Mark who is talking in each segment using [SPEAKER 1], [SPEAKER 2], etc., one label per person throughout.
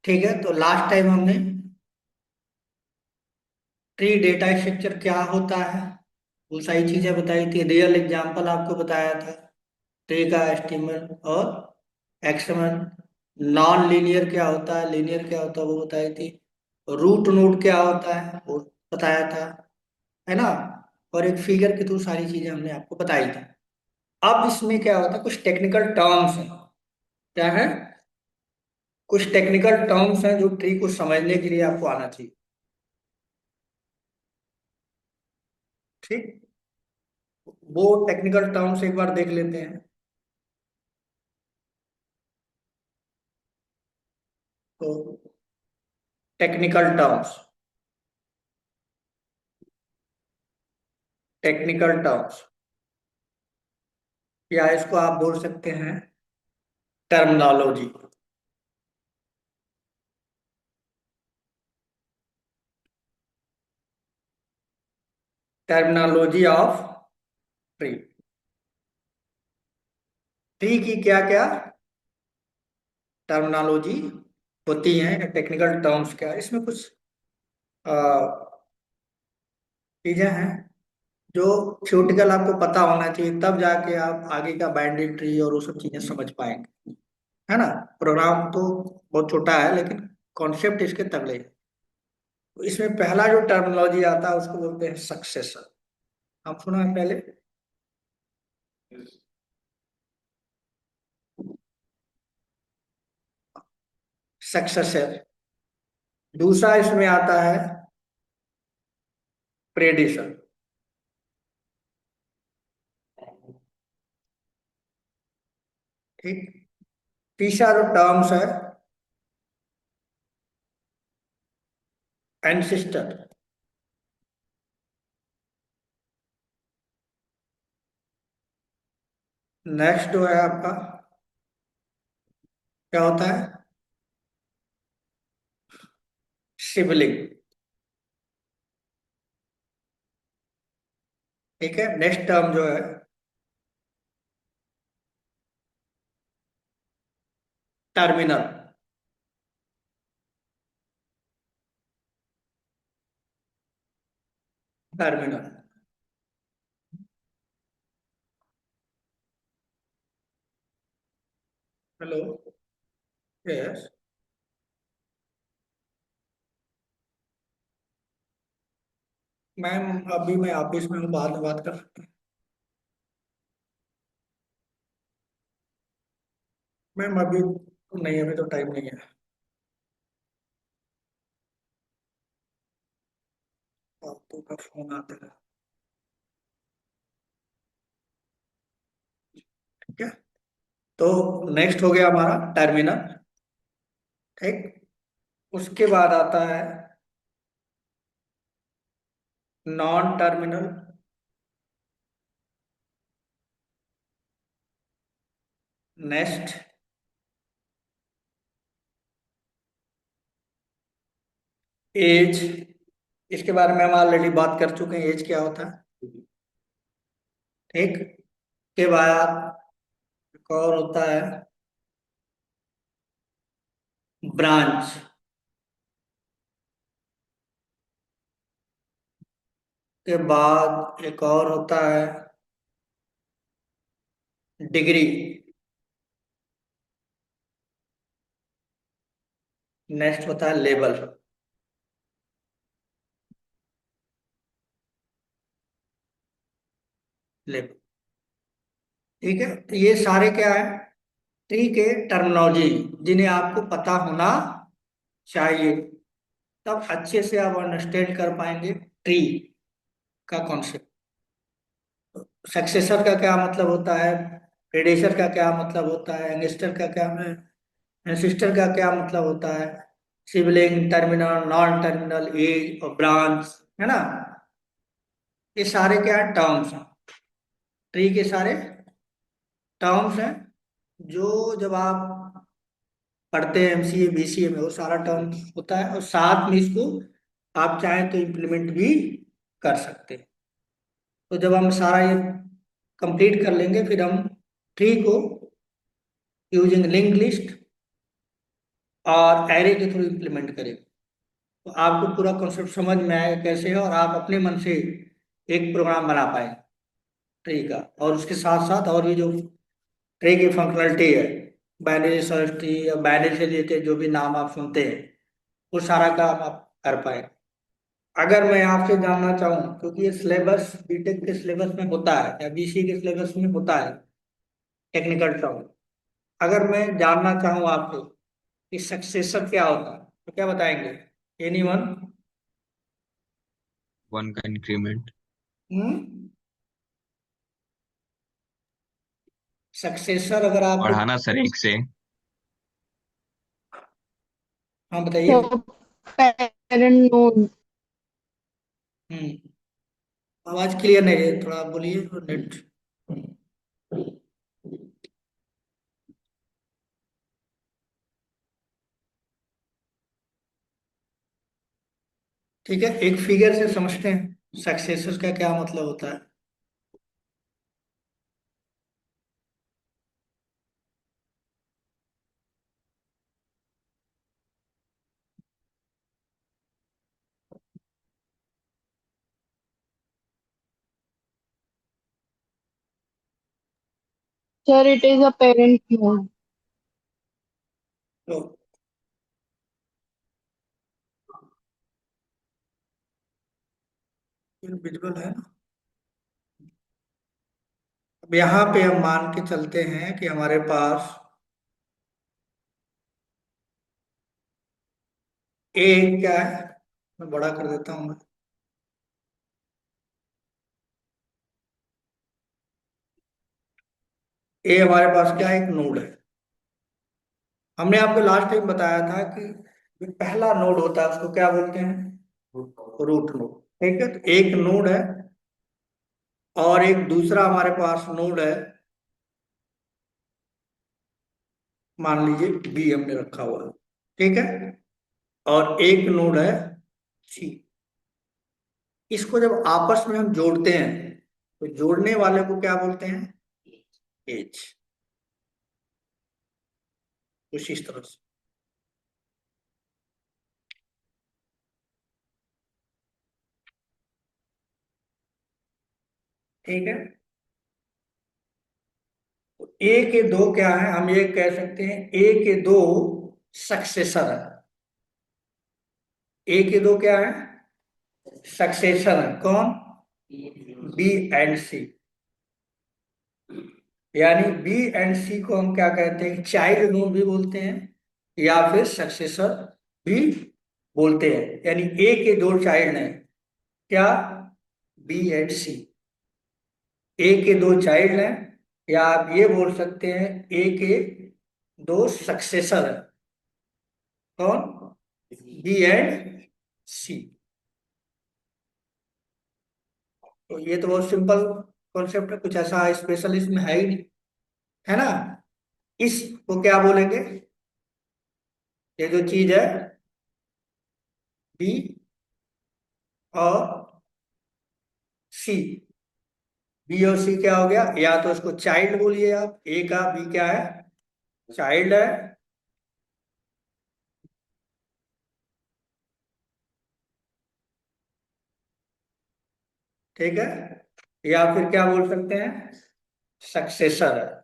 [SPEAKER 1] ठीक है, तो लास्ट टाइम हमने ट्री डेटा स्ट्रक्चर क्या होता है वो सारी चीजें बताई थी। रियल एग्जांपल आपको बताया था ट्री का, एस्टिमल और एक्सटर्नल। नॉन लीनियर क्या होता है, लीनियर क्या होता है वो बताई थी। रूट नोड क्या होता है वो बताया था, है ना। और एक फिगर के थ्रू सारी चीजें हमने आपको बताई थी। अब इसमें क्या होता है, कुछ टेक्निकल टर्म्स हैं। क्या है? कुछ टेक्निकल टर्म्स हैं जो ट्री को समझने के लिए आपको आना चाहिए। ठीक, वो टेक्निकल टर्म्स एक बार देख लेते हैं। तो टेक्निकल टर्म्स, टेक्निकल टर्म्स, या इसको आप बोल सकते हैं terminology. Terminology of tree. Tree की क्या क्या टर्मिनोलॉजी होती हैं, टेक्निकल टर्म्स क्या, इसमें कुछ चीजें हैं जो थ्योरेटिकल आपको पता होना चाहिए, तब जाके आप आगे का बाइनरी ट्री और वो सब चीजें समझ पाएंगे, है ना। प्रोग्राम तो बहुत छोटा है लेकिन कॉन्सेप्ट इसके तगड़े हैं। तो इसमें पहला जो टर्मिनोलॉजी आता है उसको बोलते हैं सक्सेसर। आप सुना है पहले? सक्सेसर। दूसरा इसमें आता है प्रेडिसर। ठीक। तीसरा जो टर्म्स है एंसिस्टर। नेक्स्ट जो है आपका क्या होता है, सिबलिंग। ठीक है, नेक्स्ट टर्म जो है terminal. Terminal. Hello. Yes. Ma'am अभी मैं ऑफिस में हूँ, बाद में बात कर सकते हैं? मैम अभी तो नहीं, अभी तो टाइम नहीं है। फालतू का फोन आता है। ठीक है, तो नेक्स्ट हो गया हमारा टर्मिनल। ठीक। उसके बाद आता है नॉन टर्मिनल। Next as. इसके बारे में हम ऑलरेडी बात कर चुके हैं, एज क्या होता है। ठीक। के बाद एक और होता है ब्रांच। के बाद एक और होता है डिग्री। नेक्स्ट होता है लेवल। लेवल। ठीक है, तो ये सारे क्या है, ट्री के टर्मिनोलॉजी जिन्हें आपको पता होना चाहिए, तब अच्छे से आप अंडरस्टैंड कर पाएंगे ट्री का कॉन्सेप्ट। सक्सेसर का क्या मतलब होता है, प्रेडेसर का क्या मतलब होता है, एंगेस्टर का क्या है, एंसिस्टर का क्या मतलब होता है, sibling, terminal, non terminal, edge और ब्रांच, है ना। ये सारे क्या टर्म्स हैं, ट्री के सारे टर्म्स हैं जो जब आप पढ़ते हैं एमसीए बीसीए में वो सारा टर्म होता है, और साथ में इसको आप चाहें तो इम्प्लीमेंट भी कर सकते हैं। तो जब हम सारा ये कंप्लीट कर लेंगे फिर हम ट्री को यूजिंग लिंक लिस्ट और एरे के थ्रू इम्प्लीमेंट करें। तो आपको पूरा कॉन्सेप्ट समझ में आएगा कैसे है, और आप अपने मन से एक प्रोग्राम बना पाए ट्री का। और उसके साथ साथ और भी जो ट्री की फंक्शनलिटी है, बाइनरी सर्च ट्री या बाइनरी से रिलेटेड जो भी नाम आप सुनते हैं, वो सारा काम आप कर पाए। अगर मैं आपसे जानना चाहूँ, क्योंकि ये सिलेबस बीटेक के सिलेबस में होता है या बीसी के सिलेबस में होता है टेक्निकल टर्म, अगर मैं जानना चाहूँ आपसे कि सक्सेसर क्या होता है, तो क्या बताएंगे? एनीवन?
[SPEAKER 2] वन का इंक्रीमेंट।
[SPEAKER 1] हम्म। सक्सेसर अगर आपको,
[SPEAKER 2] बढ़ाना सर एक से।
[SPEAKER 1] हाँ बताइए।
[SPEAKER 3] तो पेरेंट नोड।
[SPEAKER 1] हम्म। आवाज क्लियर नहीं है, थोड़ा बोलिए नेट। ठीक है, एक फिगर से समझते हैं सक्सेसर का क्या मतलब होता है।
[SPEAKER 3] Sir, it is a parent node.
[SPEAKER 1] तो विजुअल है ना। अब यहाँ पे हम मान के चलते हैं कि हमारे पास ए क्या है, मैं बड़ा कर देता हूँ मैं। ए हमारे पास क्या है, एक नोड है। हमने आपको लास्ट टाइम बताया था कि जो पहला नोड होता है उसको क्या बोलते हैं, रूट नोड। ठीक है, तो एक नोड है और एक दूसरा हमारे पास नोड है, मान लीजिए बी हमने रखा हुआ है। ठीक है, और एक नोड है सी। इसको जब आपस में हम जोड़ते हैं तो जोड़ने वाले को क्या बोलते हैं, एज। कुछ इस तरह से। ठीक है, तो ए के दो क्या है, हम ये कह सकते हैं ए के दो सक्सेसर है। ए के दो क्या है, सक्सेसर है। कौन? बी एंड सी। यानी बी एंड सी को हम क्या कहते हैं, चाइल्ड नोड भी बोलते हैं या फिर सक्सेसर भी बोलते हैं। यानी ए के दो चाइल्ड हैं, क्या? बी एंड सी। ए के दो चाइल्ड हैं, या आप ये बोल सकते हैं ए के दो सक्सेसर हैं। कौन? बी एंड सी। तो ये तो बहुत सिंपल कॉन्सेप्ट है, कुछ ऐसा स्पेशल इसमें है ही नहीं, है ना। इसको क्या बोलेंगे, ये जो चीज है बी और सी, बी और सी क्या हो गया, या तो इसको चाइल्ड बोलिए आप, ए का बी क्या है, चाइल्ड है। ठीक है, या फिर क्या बोल सकते हैं, सक्सेसर है।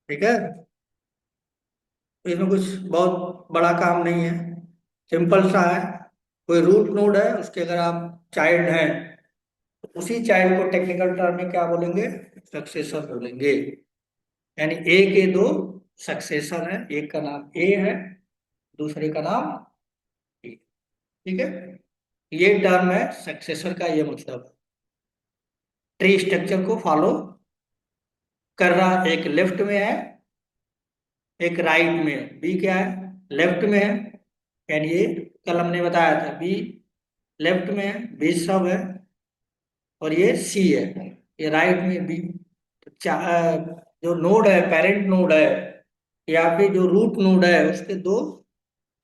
[SPEAKER 1] ठीक है, इसमें कुछ बहुत बड़ा काम नहीं है, सिंपल सा है। कोई रूट नोड है, उसके अगर आप चाइल्ड हैं तो उसी चाइल्ड को टेक्निकल टर्म में क्या बोलेंगे, सक्सेसर बोलेंगे। यानी ए के दो सक्सेसर हैं, एक का नाम ए है, दूसरे का नाम बी। ठीक है, ये टर्म है सक्सेसर का, ये मतलब ट्री स्ट्रक्चर को फॉलो कर रहा। एक लेफ्ट में है, एक राइट में है। बी क्या है, लेफ्ट में है, यानी ये कल हमने बताया था बी लेफ्ट में है, बी सब है, और ये सी है, ये राइट में बी। जो नोड है, पेरेंट नोड है, या फिर जो रूट नोड है, उसके दो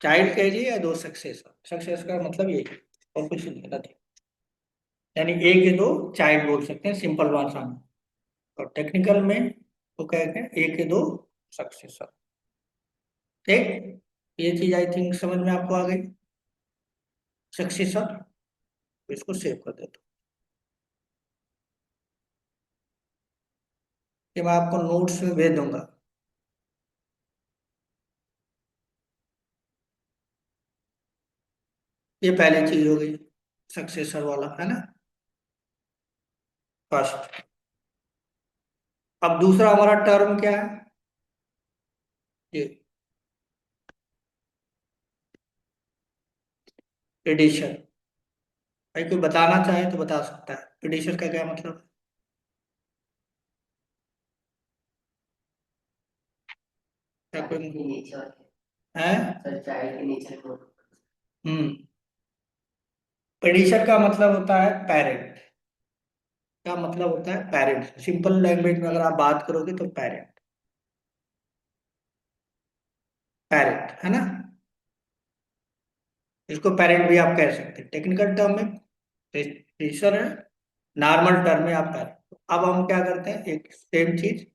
[SPEAKER 1] चाइल्ड कहिए या दो सक्सेसर। सक्सेसर का मतलब ये है, और कुछ नहीं, गलत है। यानी ए के दो चाइल्ड बोल सकते हैं सिंपल भाषा में, और टेक्निकल में तो कहते हैं ए के दो सक्सेसर। ठीक, ये चीज आई थिंक समझ में आपको आ गई। सक्सेसर, इसको सेव कर देता हूँ। ये मैं आपको नोट्स में भेज दूंगा। ये पहली चीज हो गई, सक्सेसर वाला, है ना, फर्स्ट। अब दूसरा हमारा टर्म क्या है, ये एडिशन। भाई कोई बताना चाहे तो बता सकता है एडिशन का क्या मतलब है, क्या कोई है? हम्म, एडिशन का मतलब होता है पेरेंट। क्या मतलब होता है? पेरेंट। सिंपल लैंग्वेज में अगर आप बात करोगे तो पेरेंट, पेरेंट है ना। इसको पेरेंट भी आप कह सकते हैं टेक्निकल टर्म में, टीचर है। नॉर्मल टर्म में आप पेरेंट। अब हम क्या करते हैं, एक सेम चीज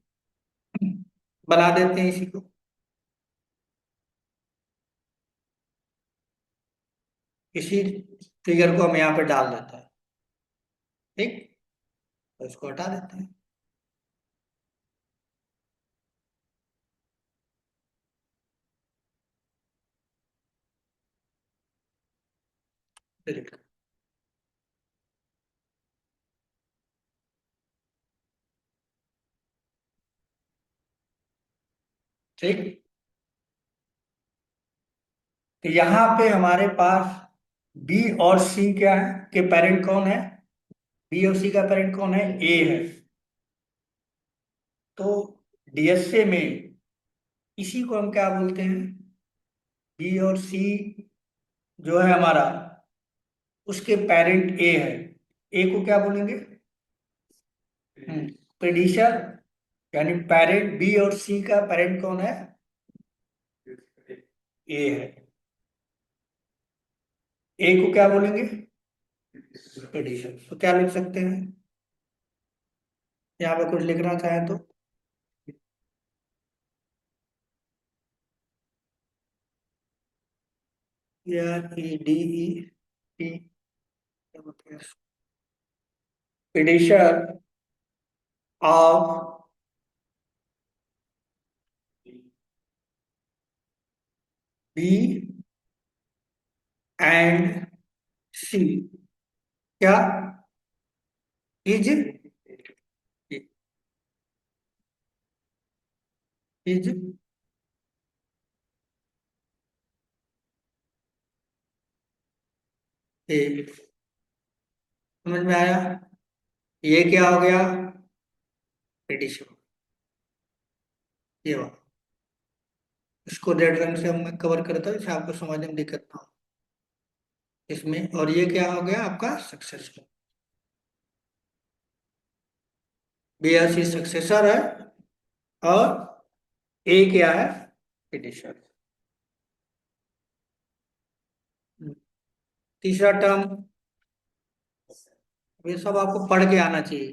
[SPEAKER 1] बना देते हैं इसी को। इसी फिगर को हम यहाँ पे डाल देते हैं। ठीक, तो इसको हटा देते हैं। Delete। ठीक, तो यहाँ पे हमारे पास बी और सी क्या है, के पेरेंट कौन है? बी और सी का पेरेंट कौन है? ए है। तो डीएसए में इसी को हम क्या बोलते हैं, बी और सी जो है हमारा, उसके पेरेंट ए है। ए को क्या बोलेंगे? प्रेडिसर। यानी पेरेंट बी और सी का पेरेंट कौन है? ए है। ए को क्या बोलेंगे? प्रेडिसर। तो क्या लिख सकते हैं, यहाँ पे कुछ लिखना चाहे तो? AREDE, prediction of B and C क्या इज इज ए। समझ में आया? ये क्या हो गया? प्रेडिक्शन। ये वाला, इसको रेड रंग से हम कवर करता हूँ, इससे आपको समझने में दिक्कत ना हो इसमें। और ये क्या हो गया आपका? Successful. B R C successor है, और ए क्या है? प्रेडिक्शन। तीसरा टर्म, ये सब आपको पढ़ के आना चाहिए।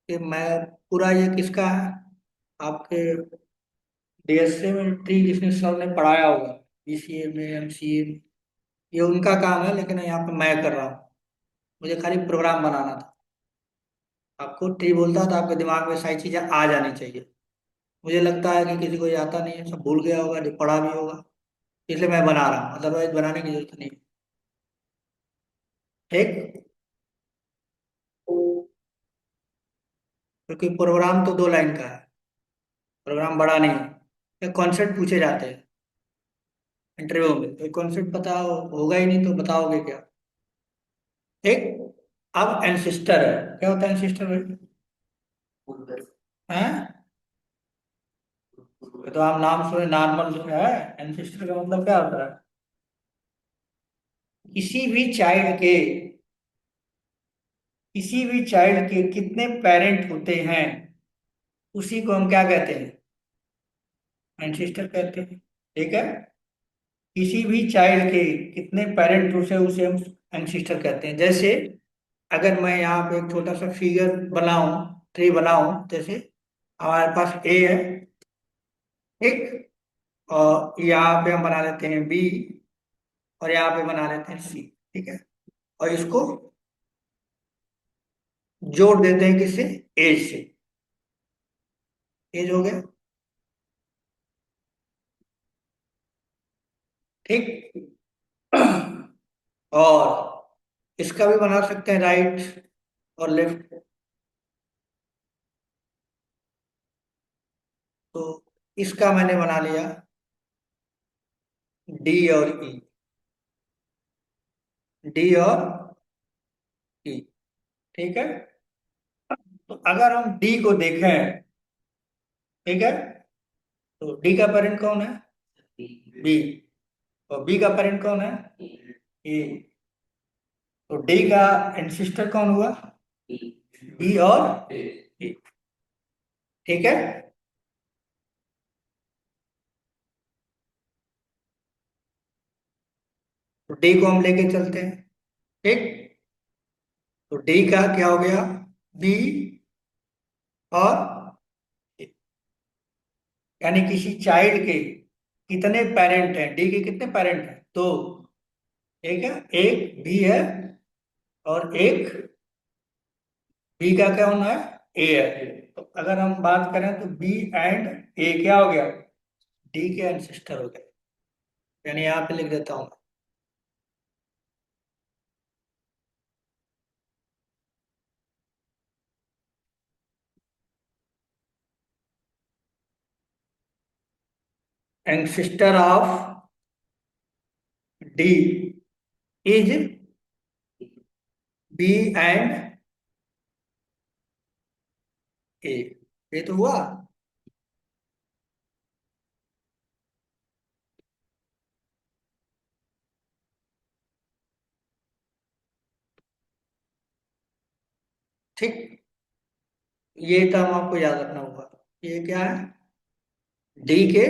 [SPEAKER 1] कि मैं पूरा, ये किसका है? आपके डीएसए में ट्री जिसने सर ने पढ़ाया होगा, बीसीए में, एमसीए में, ये उनका काम है, लेकिन यहाँ पे मैं कर रहा हूँ। मुझे खाली प्रोग्राम बनाना था। आपको ट्री बोलता तो आपके दिमाग में सारी चीजें आ जानी चाहिए। मुझे लगता है कि किसी को ये आता नहीं है, सब भूल गया होगा जो पढ़ा भी होगा, इसलिए मैं बना रहा हूँ, अदरवाइज बनाने की जरूरत नहीं। ठीक, क्योंकि प्रोग्राम तो 2 लाइन का है, प्रोग्राम बड़ा नहीं है। ये कॉन्सेप्ट पूछे जाते हैं इंटरव्यू में, तो कॉन्सेप्ट पता होगा ही नहीं तो बताओगे क्या? ठीक, अब एंसिस्टर है। क्या होता है एंसिस्टर भाई? हैं? ये तो आप नाम सुने, नॉर्मल जो है। एंसिस्टर का मतलब क्या होता है? किसी भी चाइल्ड के किसी भी चाइल्ड के कितने पेरेंट होते हैं उसी को हम क्या कहते हैं, एंसेस्टर कहते हैं। ठीक है, किसी भी चाइल्ड के कितने पेरेंट होते हैं उसे हम एंसेस्टर कहते हैं। जैसे अगर मैं यहाँ पे एक छोटा सा फिगर बनाऊं, ट्री बनाऊं, जैसे हमारे पास ए है, ठीक, और यहाँ पे हम बना लेते हैं बी, और यहाँ पे बना लेते हैं सी। ठीक है, और इसको जोड़ देते हैं किससे, एज से। एज हो गया, ठीक। और इसका भी बना सकते हैं, राइट और लेफ्ट। तो इसका मैंने बना लिया डी और ई, डी और ई। ठीक है, तो अगर हम डी को देखें, ठीक है, तो डी का पेरेंट कौन है, बी, और बी का पेरेंट कौन है, ए। तो डी का एंसिस्टर कौन हुआ, बी और ए। ठीक है, तो डी को हम लेके चलते हैं, ठीक। तो डी का क्या हो गया, बी और ए। यानी किसी चाइल्ड के कितने पेरेंट हैं, डी के कितने पेरेंट हैं, दो। ठीक है, एक बी है और एक बी का क्या होना है, ए है। तो अगर हम बात करें तो बी एंड ए क्या हो गया, डी के एंसेस्टर हो गए। यानी यहाँ पे लिख देता हूँ, ancestor of d is b and a. ये तो हुआ। ठीक, ये तो हम आपको याद रखना होगा। ये क्या है, डी के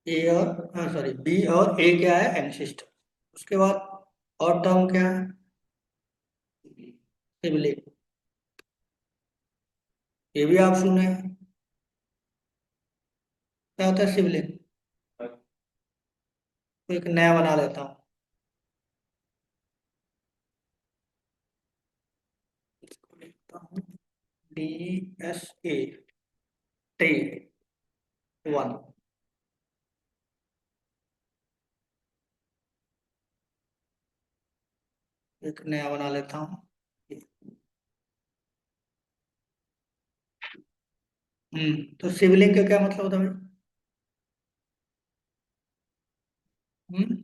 [SPEAKER 1] ए और, हाँ सॉरी, बी और ए क्या है, एंसेस्टर। उसके बाद और टर्म क्या है, सिबलिंग। ये भी आप सुने हैं। क्या होता है सिबलिंग, तो एक नया बना लेता हूँ, इसको लिखता हूँ D S A, T one. एक नया बना लेता हूँ। तो सिबलिंग का क्या मतलब होता है भाई? हम्म,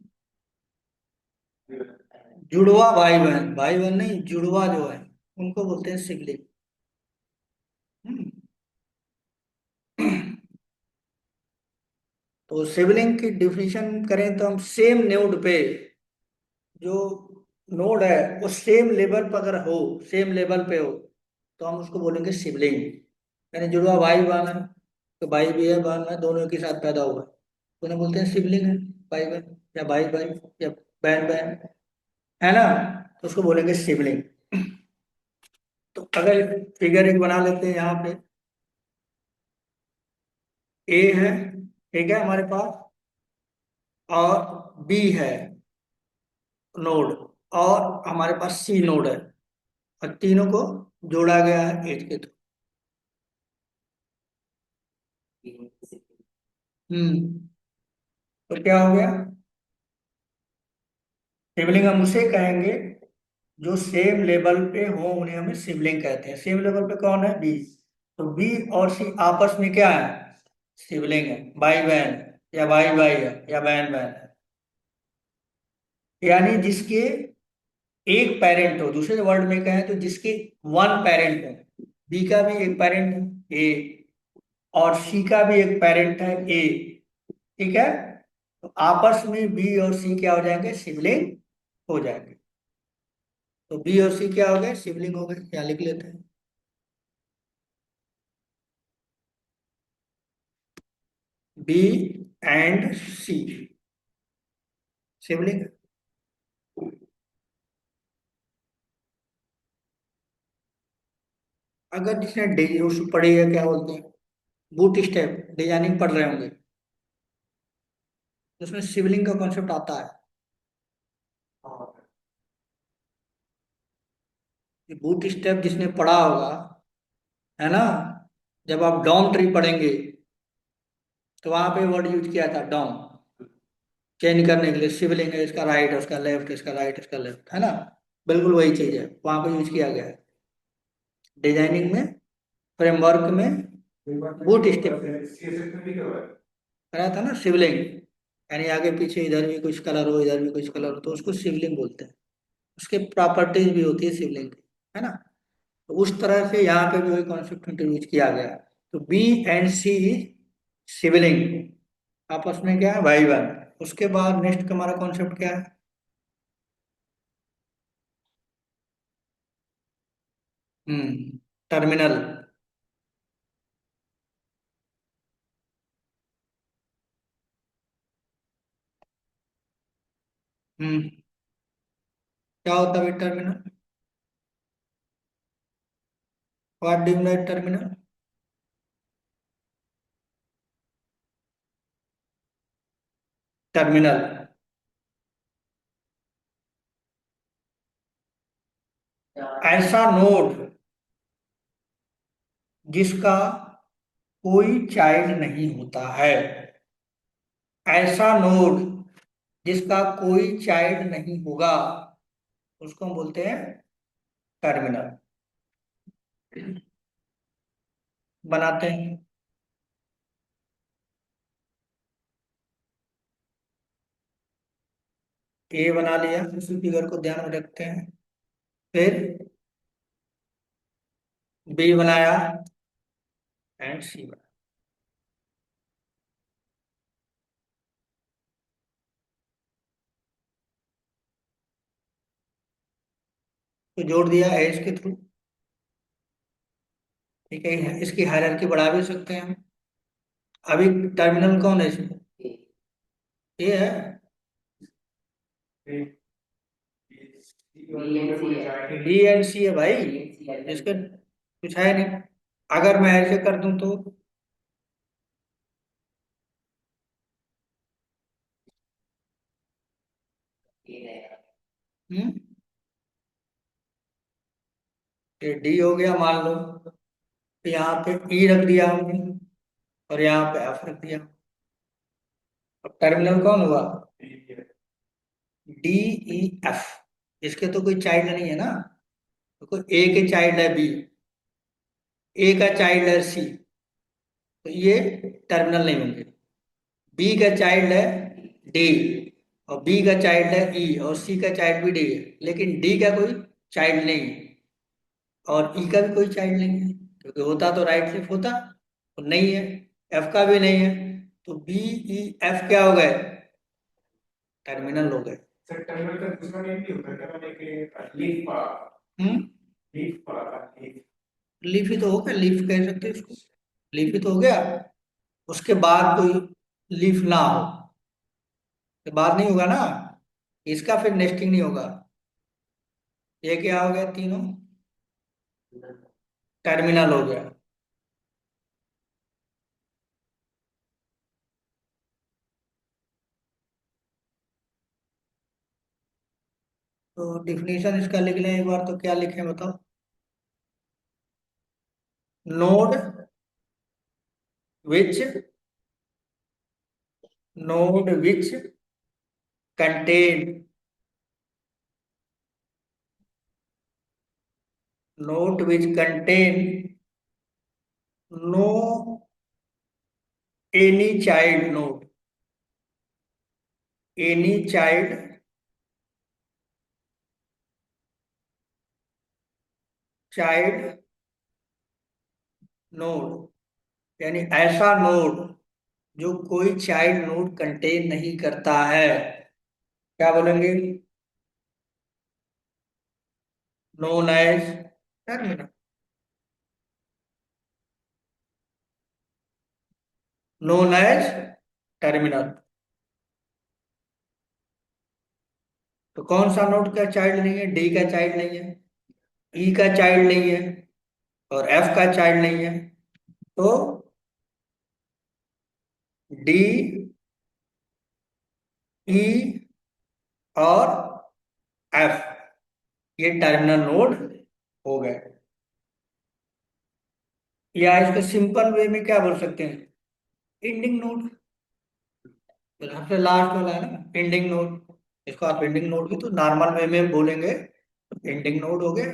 [SPEAKER 1] जुड़वा भाई बहन, भाई बहन नहीं, जुड़वा जो है उनको बोलते हैं सिबलिंग। हम्म, तो सिबलिंग की डिफिनेशन करें तो हम सेम नोड पे, जो नोड है वो सेम लेवल पर अगर हो, सेम लेवल पे हो, तो हम उसको बोलेंगे सिबलिंग। यानी जुड़वा भाई बहन है, तो भाई भी है बहन है, दोनों के साथ पैदा हुआ है, तो उन्हें बोलते हैं सिबलिंग है, भाई बहन या भाई भाई या बहन बहन, है ना, तो उसको बोलेंगे सिबलिंग। तो अगर फिगर एक बना लेते हैं यहाँ पे, ए है, ठीक है हमारे पास, और बी है नोड, और हमारे पास सी नोड है, और तीनों को जोड़ा गया है एज के थ्रू। हम्म, तो क्या हो गया, सिबलिंग हम उसे कहेंगे जो सेम लेवल पे हो, उन्हें हमें सिबलिंग कहते हैं। सेम लेवल पे कौन है, बी। तो बी और सी आपस में क्या है, सिबलिंग है, भाई बहन, या भाई भाई है, या बहन बहन है। यानी जिसके एक पेरेंट हो, दूसरे वर्ड में कहें तो जिसके वन पेरेंट है, बी का भी एक पेरेंट है ए, और सी का भी एक पेरेंट है ए। ठीक है, तो आपस में बी और सी क्या हो जाएंगे, सिबलिंग हो जाएंगे। तो बी और सी क्या हो गए, सिबलिंग हो गए, यहाँ लिख लेते हैं। B and C sibling. अगर जिसने उस पढ़ी है, क्या बोलते हैं, बूट स्टेप डिजाइनिंग पढ़ रहे होंगे, तो उसमें सिबलिंग का कॉन्सेप्ट आता है। बूट स्टेप जिसने पढ़ा होगा, है ना, जब आप डॉम ट्री पढ़ेंगे तो वहां पे वर्ड यूज किया था डॉम, चेंज करने के लिए। सिबलिंग है, इसका राइट, उसका लेफ्ट, इसका राइट, इसका लेफ्ट, है ना। बिल्कुल वही चीज है, वहां पे यूज किया गया है डिजाइनिंग में, फ्रेमवर्क में। बूट स्टेप कराया था ना, शिवलिंग, यानी आगे पीछे इधर भी कुछ कलर हो, इधर भी कुछ कलर हो, तो उसको शिवलिंग बोलते हैं। उसके प्रॉपर्टीज भी होती है शिवलिंग की, है ना। तो उस तरह से यहाँ पे भी वही कॉन्सेप्ट इंट्रोड्यूस किया गया है। तो बी एंड सी शिवलिंग, आपस में क्या है, भाई बहन। उसके बाद नेक्स्ट हमारा कॉन्सेप्ट क्या है, टर्मिनल। हम्म क्या होता है terminal, what do you mean terminal. Terminal ऐसा नोड जिसका कोई चाइल्ड नहीं होता है, ऐसा नोड जिसका कोई चाइल्ड नहीं होगा, उसको हम बोलते हैं टर्मिनल। बनाते हैं, ए बना लिया, उसी फिगर को ध्यान में रखते हैं। फिर बी बनाया एंड सी बनाया। तो जोड़ दिया एज के थ्रू, ठीक है। इसकी हायरार्की बढ़ा भी सकते हैं हम। अभी टर्मिनल कौन है इसमें, ये है। बी एंड सी है भाई, इसके कुछ है नहीं। अगर मैं ऐसे कर दूं तो, हम्म ये डी हो गया मान लो, तो यहाँ पे ई रख दिया हमने, और यहाँ पे एफ रख दिया। अब टर्मिनल कौन हुआ, डी ई एफ। इसके तो कोई चाइल्ड नहीं है ना, तो कोई ए के चाइल्ड है बी, ए का चाइल्ड है सी, तो ये टर्मिनल नहीं होंगे। बी का चाइल्ड है डी, और बी का चाइल्ड है ई, और सी का चाइल्ड भी डी है, लेकिन डी का कोई चाइल्ड नहीं है, और ई का भी कोई चाइल्ड नहीं है, क्योंकि होता तो राइट शिफ्ट होता, और नहीं है। एफ का भी नहीं है, तो बी ई एफ क्या हो गए, टर्मिनल हो गए।
[SPEAKER 4] सर टर्मिनल का दूसरा नेम भी होता है क्या, मैंने कि लीफ पाथ।
[SPEAKER 1] हम्म
[SPEAKER 4] लीफ पाथ लीफ।
[SPEAKER 1] लीफ ही तो हो गया, लीफ कह सकते हैं इसको, लीफ ही तो हो गया। उसके बाद कोई लीफ ना हो, तो बाद नहीं होगा ना, इसका फिर नेस्टिंग नहीं होगा। ये क्या हो गया, तीनों टर्मिनल हो गया। तो डिफिनीशन इसका लिख लें एक बार, तो क्या लिखें बताओ। Node which, node which contain, node which contain no any child node, any child child node, यानी ऐसा नोड जो कोई चाइल्ड नोड कंटेन नहीं करता है, क्या बोलेंगे। known as terminal. known as terminal. तो कौन सा नोड का चाइल्ड नहीं है? डी का चाइल्ड नहीं है, ई का चाइल्ड नहीं है, और एफ का चाइल्ड नहीं है। तो डी, ई और एफ ये टर्मिनल नोड हो गए। या इसके सिंपल वे में क्या बोल सकते हैं? Ending node. सबसे लास्ट वाला है ना एंडिंग नोड, इसको आप एंडिंग नोड भी तो नॉर्मल वे में बोलेंगे, एंडिंग नोड हो गए।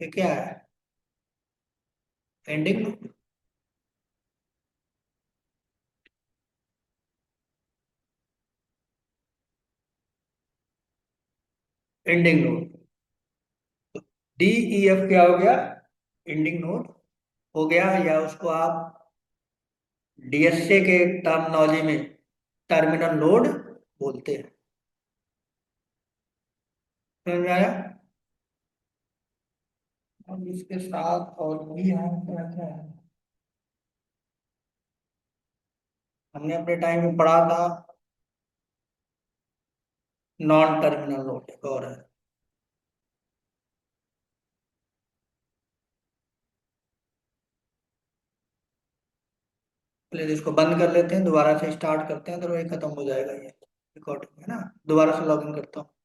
[SPEAKER 1] ये क्या है? Ending node. Ending node. D E F क्या हो गया? एंडिंग नोड हो गया, या उसको आप डीएसए के टर्मिनोलॉजी में टर्मिनल नोड बोलते हैं। समझ में आया? अब इसके साथ और भी है क्या क्या है, हमने अपने टाइम में पढ़ा था नॉन टर्मिनल नोड, एक और है। पहले इसको बंद कर लेते हैं, दोबारा से स्टार्ट करते हैं, तो ये खत्म हो जाएगा ये रिकॉर्डिंग, है ना। दोबारा से लॉगिन करता हूँ।